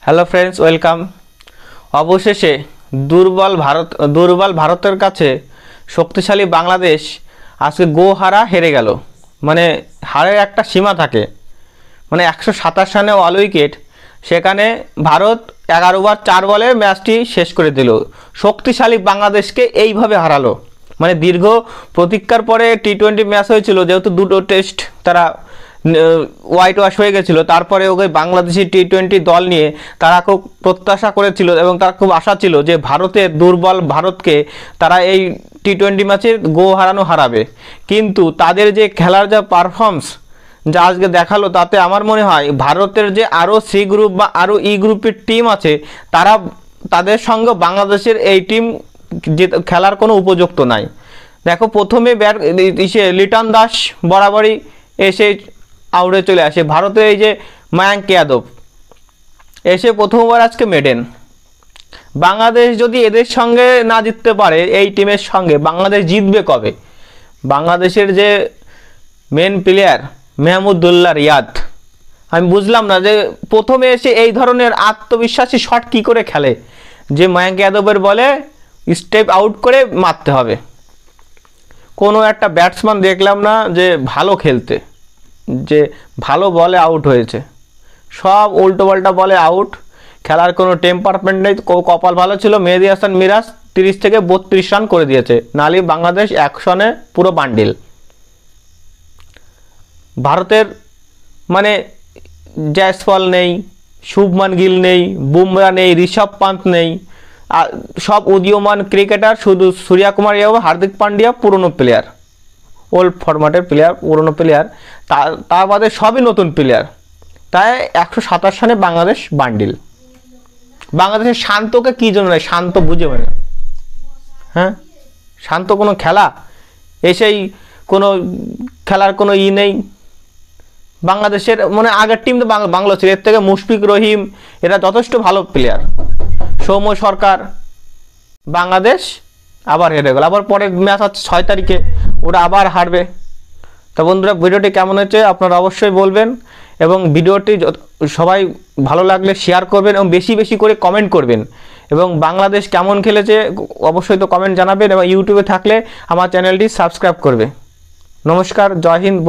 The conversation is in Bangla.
Hello friends, welcome. অবশেষে দুর্বল ভারতের কাছে শক্তিশালী বাংলাদেশ আজকে গোহারা হেরে গেল। মানে হারের একটা সীমা থাকে, মানে 127 রানে অল উইকেট, সেখানে ভারত 11 ওভার 4 বলে ম্যাচটি শেষ করে দিল। শক্তিশালী বাংলাদেশকে এইভাবে হারালো। মানে দীর্ঘ প্রতীক্ষার পরে টি-20 ম্যাচ হয়েছিল, যেহেতু দুটো টেস্ট তারা হোয়াইট ওয়াশ হয়ে গেছিলো, তারপরে ওকে বাংলাদেশি টি-20 দল নিয়ে তারা খুব প্রত্যাশা করেছিল এবং তার খুব আশা ছিল যে ভারতের দুর্বল ভারতকে তারা এই টি-20 ম্যাচে হারাবে। কিন্তু তাদের যে খেলার যা পারফরমেন্স যা আজকে দেখালো, তাতে আমার মনে হয় ভারতের যে আরও সি গ্রুপ বা আরও ই গ্রুপের টিম আছে, তাদের সঙ্গে বাংলাদেশের এই টিম যে খেলার কোনো উপযুক্ত নাই। দেখো, প্রথমে লিটন দাস বরাবরই এসে আউটে চলে আসে। ভারতের এই যে মায়াঙ্ক যাদব এসে প্রথম ওভার আজকে মেডেন। বাংলাদেশ যদি এদের সঙ্গে না জিততে পারে, এই টিমের সঙ্গে বাংলাদেশ জিতবে কবে? বাংলাদেশের যে মেন প্লেয়ার মেহমুদুল্লাহ রিয়াদ, আমি বুঝলাম না যে প্রথমে এসে এই ধরনের আত্মবিশ্বাসী শট কী করে খেলে, যে মায়াঙ্ক যাদবের বলে স্টেপ আউট করে মারতে হবে। কোনো একটা ব্যাটসম্যান দেখলাম না যে ভালো খেলতে, যে ভালো বলে আউট হয়েছে। সব উল্টো পাল্টা বলে আউট, খেলার কোনো টেম্পারমেন্ট নেই। কপাল ভালো ছিল, মেহেদী হাসান মিরাজ 30 থেকে 32 রান করে দিয়েছে, নাহলে বাংলাদেশ 1 রানে পুরো বান্ডিল। ভারতের মানে জয়সওয়াল নেই, শুভমান গিল নেই, বুমরা নেই, ঋষভ পান্ত নেই, সব উদীয়মান ক্রিকেটার। শুধু সূর্যকুমার যাদব, হার্দিক পান্ডিয়া পুরনো প্লেয়ার, ওল্ড ফরম্যাটের প্লেয়ার, পুরনো প্লেয়ার। তার বাদে সবই নতুন প্লেয়ার। তাই 127 রানে বাংলাদেশ বান্ডিল। বাংলাদেশের শান্তকে কী জন্য নেয়? শান্ত বুঝে মানে, হ্যাঁ, শান্ত কোনো খেলা এসেই কোনো খেলার কোনো নেই বাংলাদেশের। মানে আগের টিম তো বাংলা ছিল, এর থেকে মুশফিক রহিম এরা যথেষ্ট ভালো প্লেয়ার। সৌম্য সরকার। বাংলাদেশ আবার হেরে গেল। আবার পরের ম্যাচ আছে 6 তারিখে, ওরা আবার হারবে। তো বন্ধুরা, ভিডিওটি কেমন হয়েছে আপনারা অবশ্যই বলবেন, এবং ভিডিওটি সবাই ভালো লাগলে শেয়ার করবেন এবং বেশি বেশি করে কমেন্ট করবেন। এবং বাংলাদেশ কেমন খেলেছে অবশ্যই তো কমেন্ট জানাবেন, এবং ইউটিউবে থাকলে আমার চ্যানেলটি সাবস্ক্রাইব করবে। নমস্কার, জয় হিন্দ।